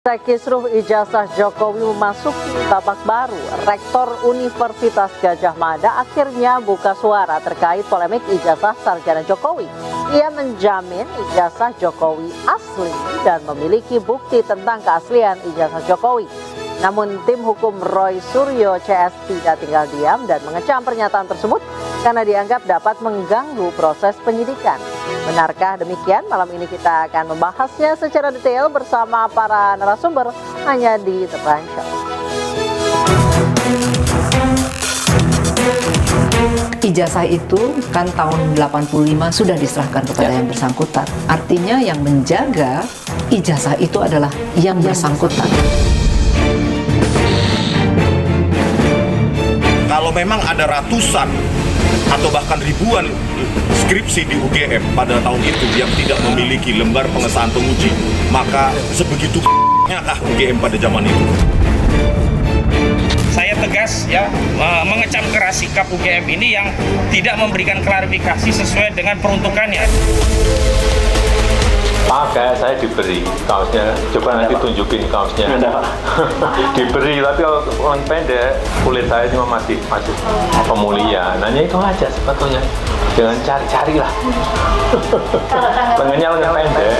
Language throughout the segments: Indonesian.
Kisruh ijazah Jokowi memasuki babak baru. Rektor Universitas Gadjah Mada akhirnya buka suara terkait polemik ijazah sarjana Jokowi. Ia menjamin ijazah Jokowi asli dan memiliki bukti tentang keaslian ijazah Jokowi. Namun tim hukum Roy Suryo CS tidak tinggal diam dan mengecam pernyataan tersebut karena dianggap dapat mengganggu proses penyidikan. Benarkah demikian? Malam ini kita akan membahasnya secara detail bersama para narasumber hanya di The Prime Show. Ijazah itu kan tahun 85 sudah diserahkan kepada yang bersangkutan. Artinya yang menjaga ijazah itu adalah yang bersangkutan. Kalau memang ada ratusan atau bahkan ribuan skripsi di UGM pada tahun itu yang tidak memiliki lembar pengesahan penguji, maka sebegitu kah UGM pada zaman itu? Saya tegas mengecam keras sikap UGM ini yang tidak memberikan klarifikasi sesuai dengan peruntukannya. Pak, kayak saya diberi kaosnya, coba nanti tunjukin kaosnya. Diberi, tapi orang pendek, kulit saya cuma masih pemulihan. Nanya itu aja sebetulnya, jangan cari-cari lah. Lengannya lengan pendek.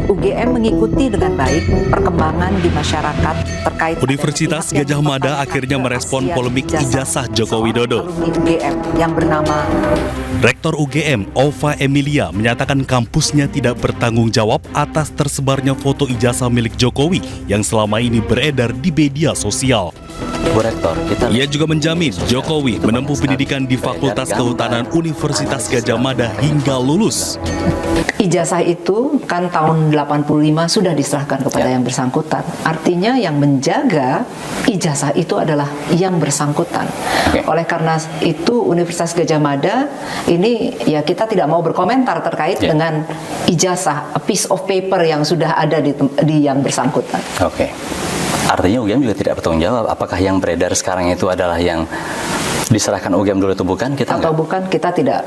UGM mengikuti dengan baik perkembangan di masyarakat terkait Universitas Gadjah Mada akhirnya merespon polemik ijazah Joko Widodo. UGM yang bernama Rektor UGM, Ova Emilia, menyatakan kampusnya tidak bertanggung jawab atas tersebarnya foto ijazah milik Jokowi yang selama ini beredar di media sosial. Bu Rektor, Ia juga menjamin Jokowi menempuh pendidikan di Fakultas Kehutanan Universitas Gadjah Mada hingga lulus. Ijazah itu kan tahun 85 sudah diserahkan kepada yang bersangkutan. Artinya yang menjaga ijazah itu adalah yang bersangkutan. Oleh karena itu Universitas Gadjah Mada ini ya kita tidak mau berkomentar terkait dengan ijazah, a piece of paper yang sudah ada di yang bersangkutan. Artinya UGM juga tidak bertanggung jawab. Apakah yang beredar sekarang itu adalah yang diserahkan UGM dulu itu bukan? Bukan, kita tidak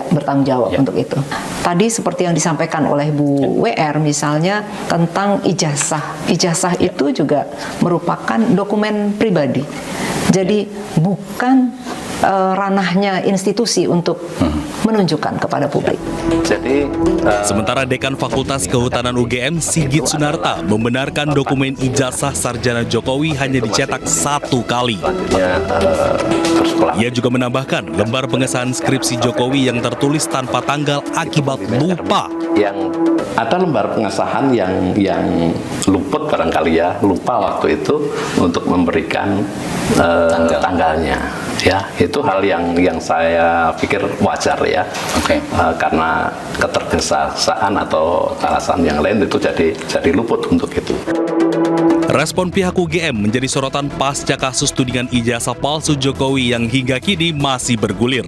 bertanggung jawab untuk itu. Tadi seperti yang disampaikan oleh Bu WR misalnya tentang ijazah. Ijazah itu juga merupakan dokumen pribadi. Jadi bukan ranahnya institusi untuk menunjukkan kepada publik. Sementara Dekan Fakultas Kehutanan UGM, Sigit Sunarta, membenarkan dokumen ijazah sarjana Jokowi hanya dicetak 1 kali. Ia juga menambahkan lembar pengesahan skripsi Jokowi yang tertulis tanpa tanggal akibat lupa. Yang ada lembar pengesahan yang luput barangkali lupa waktu itu untuk memberikan tanggalnya. Ya, itu hal yang saya pikir wajar karena ketergesa-gesaan atau alasan yang lain itu jadi luput untuk itu. Respon pihak UGM menjadi sorotan pasca kasus tudingan ijazah palsu Jokowi yang hingga kini masih bergulir.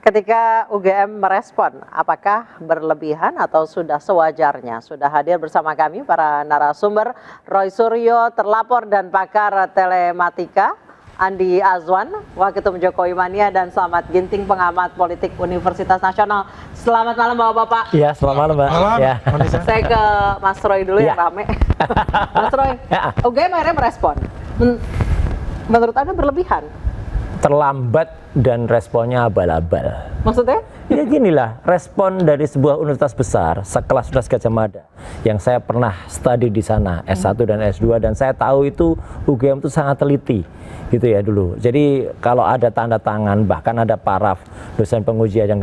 Ketika UGM merespon, apakah berlebihan atau sudah sewajarnya? Sudah hadir bersama kami para narasumber, Roy Suryo, terlapor dan pakar telematika, Andi Azwan, Waketum Jokowi Mania, dan Slamet Ginting, pengamat politik Universitas Nasional. Selamat malam Bapak-Bapak. Iya, selamat malam Mbak. Ya. Saya ke Mas Roy dulu yang rame. Mas Roy, UGM akhirnya merespon. Menurut Anda berlebihan? Terlambat dan responnya abal-abal. Maksudnya? Ya ginilah, respon dari sebuah universitas besar sekelas Universitas Gadjah Mada yang saya pernah studi di sana S1 dan S2 dan saya tahu itu UGM itu sangat teliti gitu ya dulu. Jadi kalau ada tanda tangan bahkan ada paraf dosen penguji aja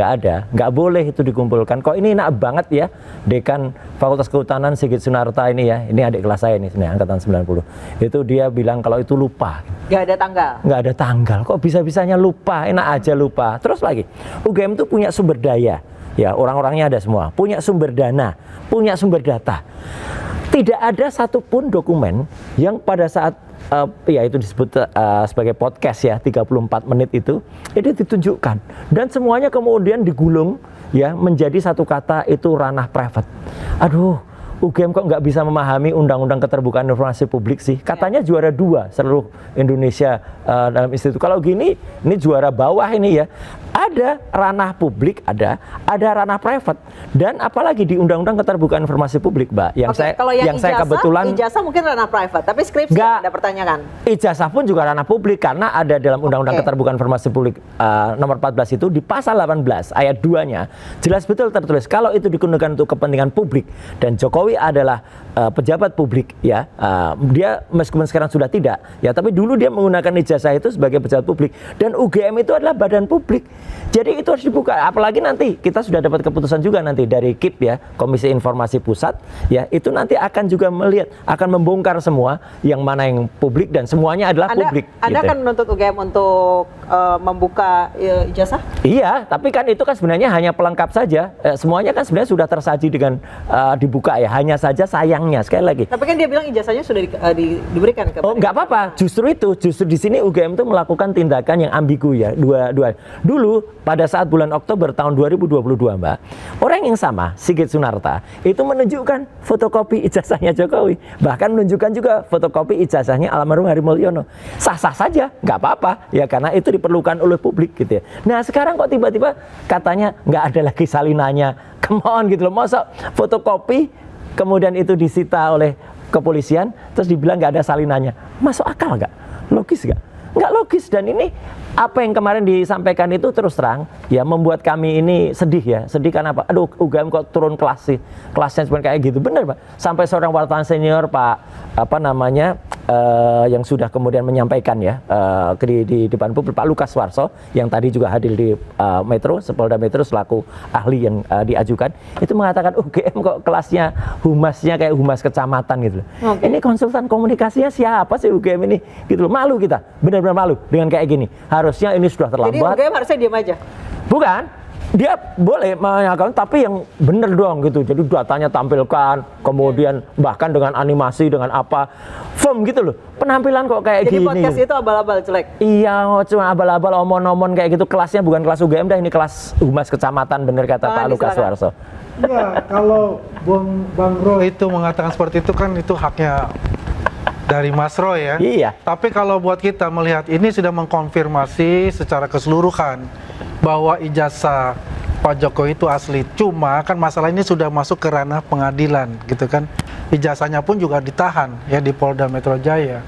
nggak boleh itu dikumpulkan. Kok ini enak banget ya Dekan Fakultas Kehutanan Sigit Sunarta ini ya, ini adik kelas saya ini sebenarnya angkatan 90. Itu dia bilang kalau itu lupa. Nggak ada tanggal? Nggak ada tanggal, kok bisa-bisanya lupa, enak aja lupa. Terus lagi, UGM itu punya sumber daya, ya orang-orangnya ada semua, punya sumber dana, punya sumber data. Tidak ada satupun dokumen yang pada saat ya itu disebut sebagai podcast ya 34 menit itu ditunjukkan dan semuanya kemudian digulung ya menjadi satu kata itu ranah private. Aduh, UGM kok nggak bisa memahami undang-undang keterbukaan informasi publik sih? Katanya juara 2 seluruh Indonesia dalam institut. Kalau gini, ini juara bawah ini ya. Ada ranah publik, ada ranah private, dan apalagi di undang-undang keterbukaan informasi publik, Mbak. Kalau yang saya kebetulan ijazah mungkin ranah private, tapi skripsi Anda pertanyakan. Ijazah pun juga ranah publik karena ada dalam undang-undang keterbukaan informasi publik nomor 14 itu di pasal 18 ayat 2-nya jelas betul tertulis kalau itu digunakan untuk kepentingan publik dan Jokowi adalah pejabat publik ya, dia meskipun sekarang sudah tidak ya, tapi dulu dia menggunakan ijazah itu sebagai pejabat publik dan UGM itu adalah badan publik, jadi itu harus dibuka. Apalagi nanti kita sudah dapat keputusan juga nanti dari KIP ya, Komisi Informasi Pusat ya, itu nanti akan juga melihat, akan membongkar semua yang mana yang publik dan semuanya adalah publik. Anda gitu. akan menuntut UGM untuk membuka ijazah? Iya, tapi kan itu kan sebenarnya hanya pelengkap saja. Semuanya kan sebenarnya sudah tersaji dengan dibuka ya. Hanya saja sayangnya sekali lagi. Tapi kan dia bilang ijazahnya sudah diberikan ke. Oh, nggak apa-apa. Justru di sini UGM itu melakukan tindakan yang ambigu ya. Dua. Dulu pada saat bulan Oktober tahun 2022, Mbak, orang yang sama, Sigit Sunarta, itu menunjukkan fotokopi ijazahnya Jokowi. Bahkan menunjukkan juga fotokopi ijazahnya almarhum Hadi Mulyono. Sah-sah saja, nggak apa-apa ya, karena itu diperlukan oleh publik gitu ya. Nah sekarang kok tiba-tiba katanya nggak ada lagi salinannya, come on gitu loh, masa fotokopi kemudian itu disita oleh kepolisian terus dibilang nggak ada salinannya, masuk akal nggak? Logis nggak? Nggak logis. Dan ini apa yang kemarin disampaikan itu terus terang ya membuat kami ini sedih ya. Sedih karena apa? Aduh, UGM kok turun kelas sih, kelasnya cuma kayak gitu. Bener Pak, sampai seorang wartawan senior Pak yang sudah kemudian menyampaikan ya di depan publik, Pak Lukas Warso yang tadi juga hadir di Metro, Polda Metro selaku ahli yang diajukan, itu mengatakan UGM kok kelasnya humasnya kayak humas kecamatan gitu. Ini konsultan komunikasinya siapa sih UGM ini gitu loh. Malu kita, benar-benar malu dengan kayak gini. Harusnya ini sudah terlambat. Jadi UGM harusnya diam aja? Bukan, dia boleh menanyakan, tapi yang bener dong gitu. Jadi datanya tampilkan, kemudian bahkan dengan animasi, dengan apa, firm gitu loh. Penampilan kok kayak jadi gini. Jadi podcast itu abal-abal jelek? Iya, cuma abal-abal omon-omon kayak gitu. Kelasnya bukan kelas UGM dah, ini kelas humas kecamatan, bener kata Pak Lukas Warso. Ya, kalau Bang Roy itu mengatakan seperti itu kan itu haknya dari Mas Roy ya. Iya. Tapi kalau buat kita melihat ini sudah mengkonfirmasi secara keseluruhan bahwa ijazah Pak Jokowi itu asli. Cuma kan masalah ini sudah masuk ke ranah pengadilan gitu kan. Ijazahnya pun juga ditahan ya di Polda Metro Jaya.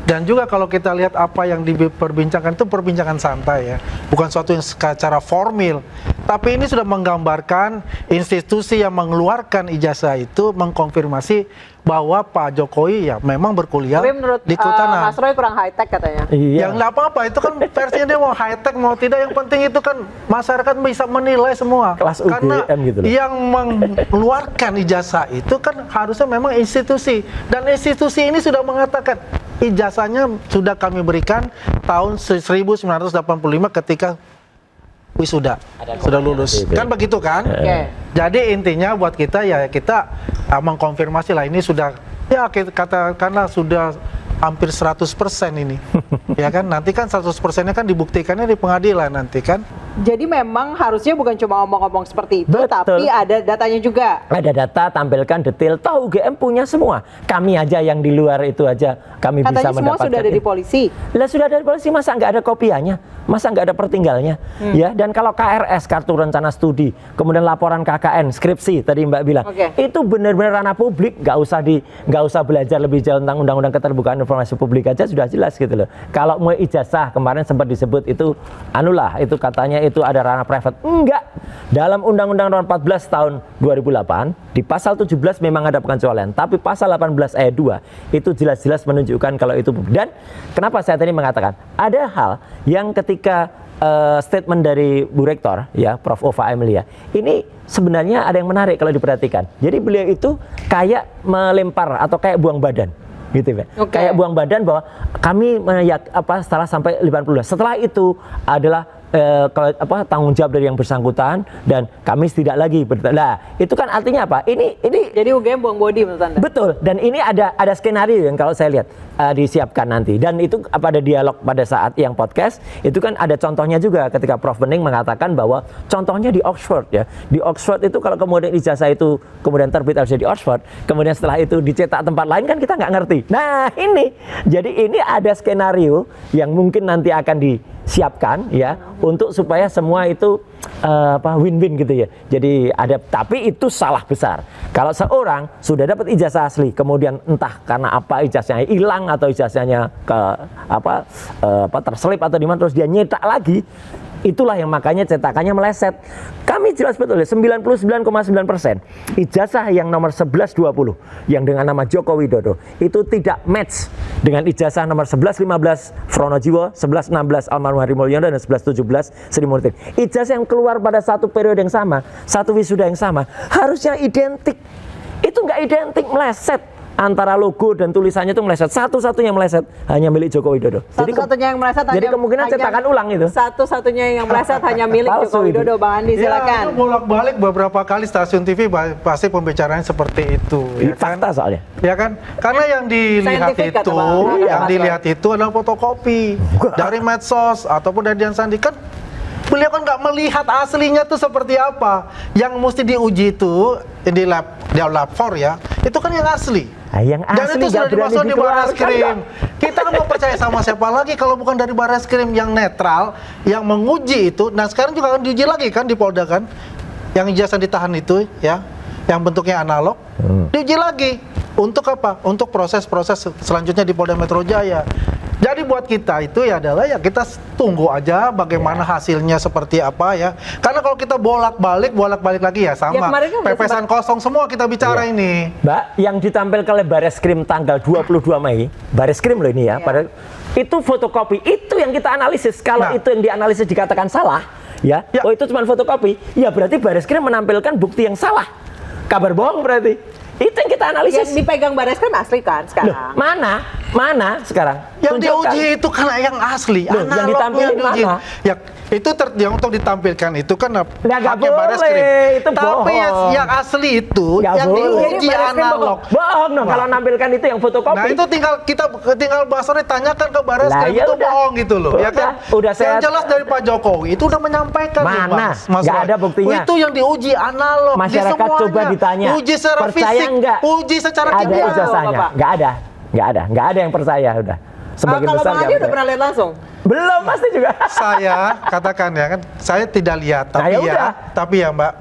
Dan juga kalau kita lihat apa yang diperbincangkan itu perbincangan santai ya, bukan suatu yang secara formal. Tapi ini sudah menggambarkan institusi yang mengeluarkan ijazah itu mengkonfirmasi bahwa Pak Jokowi ya memang berkuliah di Kehutanan. Mas Roy kurang high tech katanya. Iya. Yang nggak apa-apa, itu kan versinya dia mau high tech mau tidak, yang penting itu kan masyarakat bisa menilai semua. Kelas karena UGM gitu loh. Yang mengeluarkan ijazah itu kan harusnya memang institusi, dan institusi ini sudah mengatakan ijazahnya sudah kami berikan tahun 1985 ketika wisuda, sudah lulus. Kan begitu kan? Jadi intinya buat kita ya kita mengkonfirmasi lah ini sudah ya katakanlah sudah hampir 100% ini. Ya kan? Nanti kan 100%-nya kan dibuktikannya di pengadilan nanti kan. Jadi memang harusnya bukan cuma ngomong-ngomong seperti itu, betul, tapi ada datanya juga. Ada data, tampilkan detail. Tahu UGM punya semua. Kami aja yang di luar itu aja kami katanya bisa mendapatkan. Katanya semua sudah ada di polisi. Lah sudah ada di polisi, masa nggak ada kopiannya? Masa nggak ada pertinggalnya? Ya, dan kalau KRS, kartu rencana studi, kemudian laporan KKN, skripsi tadi Mbak bilang, itu benar-benar ranah publik, nggak usah belajar lebih jauh tentang undang-undang keterbukaan informasi publik aja sudah jelas gitu loh. Kalau mau ijazah kemarin sempat disebut itu anulah, itu katanya itu ada ranah private. Enggak. Dalam Undang-Undang Nomor 14 tahun 2008 di pasal 17 memang ada pengecualian, tapi pasal 18 ayat 2 itu jelas-jelas menunjukkan kalau itu. Dan kenapa saya tadi mengatakan ada hal yang ketika statement dari Bu Rektor ya, Prof. Ova Emilia, ini sebenarnya ada yang menarik kalau diperhatikan. Jadi beliau itu kayak melempar atau kayak buang badan gitu ya. Kayak buang badan bahwa kami setelah sampai 80. Setelah itu adalah tanggung jawab dari yang bersangkutan dan kami tidak lagi nah itu kan artinya apa? Ini jadi UGM buang body menurut Anda? Betul, dan ini ada skenario yang kalau saya lihat disiapkan nanti, dan itu pada dialog pada saat yang podcast itu kan ada contohnya juga ketika Prof. Bening mengatakan bahwa contohnya di Oxford ya, di Oxford itu kalau kemudian ijazah itu kemudian terbit harusnya di Oxford, kemudian setelah itu dicetak tempat lain kan kita nggak ngerti. Nah ini, jadi ini ada skenario yang mungkin nanti akan disiapkan ya untuk supaya semua itu win-win gitu ya. Jadi ada, tapi itu salah besar. Kalau seorang sudah dapat ijazah asli, kemudian entah karena apa ijazahnya hilang atau ijazahnya terselip atau di mana terus dia nyetak lagi, itulah yang makanya cetakannya meleset. Kami jelas betul ya, 99,9% ijazah yang nomor 1120 yang dengan nama Joko Widodo itu tidak match dengan ijazah nomor 1115 Fronojiwo, 1116 almarhum Hadi Mulyono dan 1117 Sri Mulyani. Ijazah yang keluar pada satu periode yang sama, satu wisuda yang sama, harusnya identik. Itu nggak identik, meleset. Antara logo dan tulisannya itu meleset. Satu-satunya meleset hanya milik Joko Widodo. Satu-satunya yang meleset jadi kemungkinan cetakan ulang itu. Satunya yang meleset hanya milik Joko Widodo. Bang Andi, silakan. Ya, itu bolak-balik beberapa kali stasiun TV pasti pembicaraannya seperti itu. Ya fakta kan? soalnya. Ya kan? Karena yang dilihat itu adalah fotokopi dari medsos ataupun dari Dian Sandi. Kan beliau kan nggak melihat aslinya tuh seperti apa. Yang mesti diuji itu di lab 4 ya. Itu kan yang asli. Yang dan asli itu sudah dimasuk di Barreskrim. Kita kan mau percaya sama siapa lagi kalau bukan dari Barreskrim yang netral, yang menguji itu. Nah sekarang juga akan diuji lagi kan di Polda kan, yang ijazah ditahan itu ya, yang bentuknya analog, diuji lagi. Untuk apa? Untuk proses-proses selanjutnya di Polda Metro Jaya. Jadi buat kita itu ya adalah ya kita tunggu aja bagaimana hasilnya seperti apa ya. Karena kalau kita bolak-balik lagi ya sama. Ya, pepesan kosong semua kita bicara ini. Mbak, yang ditampilkan oleh Barreskrim tanggal 22 Mei, Barreskrim loh ini ya, itu fotokopi, itu yang kita analisis. Kalau itu yang dianalisis dikatakan salah, oh itu cuma fotokopi, ya berarti Barreskrim menampilkan bukti yang salah. Kabar bohong berarti. Itu yang kita analisis. Yang dipegang Barreskrim asli kan sekarang? Loh, mana sekarang? Yang diuji itu kan yang asli. Loh, yang ditampilkan mana? Ya, itu yang untuk ditampilkan itu kan haknya Barreskrim. Itu tapi yang asli itu yang diuji analog. Bohong dong kalau nampilkan itu yang fotokopi. Nah, itu tinggal Mbak Sore tanyakan ke Barreskrim itu bohong gitu loh. Ya kan? Yang jelas dari Pak Jokowi itu udah menyampaikan mana? Nggak ada buktinya. Itu yang diuji analog. Masyarakat coba ditanya. Uji secara fisik. Enggak. Uji secara kimia. Ada ijazahnya. Nggak ada yang percaya udah. Sebagian kalau besar Bang Andi udah pernah lihat langsung? Belum, pasti juga. Saya katakan ya kan, saya tidak lihat, tapi ya Mbak,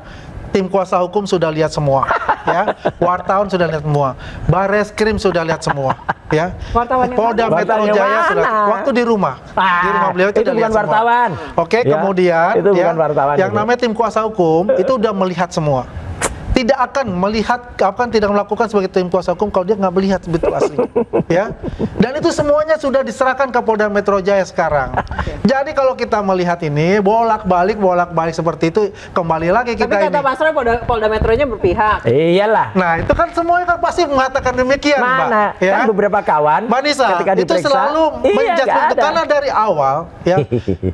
tim kuasa hukum sudah lihat semua, ya. Wartawan sudah lihat semua, Barreskrim sudah lihat semua, ya. Polda Metro Jaya sudah. Waktu di rumah beliau itu udah lihat wartawan. Semua. Oke, kemudian itu bukan wartawan. Yang namanya tim kuasa hukum itu udah melihat semua. Tidak akan tidak melakukan sebagai tim kuasa hukum kalau dia nggak melihat betul asli, ya. Dan itu semuanya sudah diserahkan ke Polda Metro Jaya sekarang. Jadi kalau kita melihat ini bolak-balik seperti itu, kembali lagi kita ini. Tapi kata Mas Roy Polda Metronya berpihak. Iyalah. Nah itu kan semuanya kan pasti mengatakan demikian, Mbak. Ya? Kan beberapa kawan. Mbak Nisa, itu selalu menjudge karena dari awal, ya.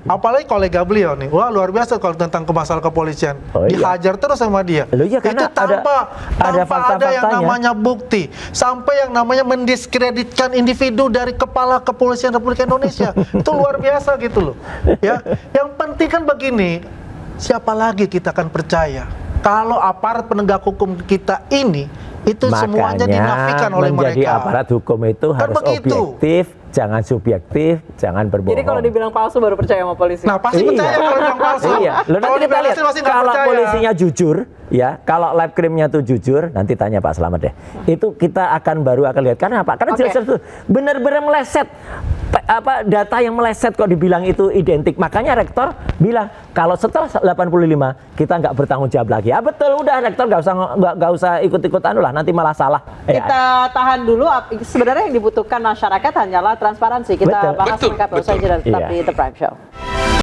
Apalagi kolega beliau nih, wah luar biasa kalau tentang masalah kepolisian, dihajar terus sama dia. Itu tanpa ada yang namanya bukti, sampai yang namanya mendiskreditkan individu dari kepala kepolisian Republik Indonesia. Itu luar biasa gitu loh. Ya, yang penting kan begini, siapa lagi kita akan percaya kalau aparat penegak hukum kita ini itu semuanya dinafikan oleh mereka. Menjadi aparat hukum itu kan harus objektif, jangan subjektif, jangan berbohong. Jadi kalau dibilang palsu baru percaya sama polisi. Nah pasti percaya kalau dibilang palsu. Nanti kita lihat kalau polisinya jujur, ya, kalau lab krimnya tuh jujur, nanti tanya Pak Slamet deh. Itu kita baru akan lihat. Karena apa? Karena jelas itu benar-benar meleset. Data yang meleset kok dibilang itu identik. Makanya rektor bilang kalau setelah 85 kita nggak bertanggung jawab lagi. Ya betul, udah rektor nggak usah ikut-ikutan lah, nanti malah salah. Kita tahan dulu. Sebenarnya yang dibutuhkan masyarakat hanyalah transparansi. Kita bahas lengkap usai jeda, tetap di The Prime Show.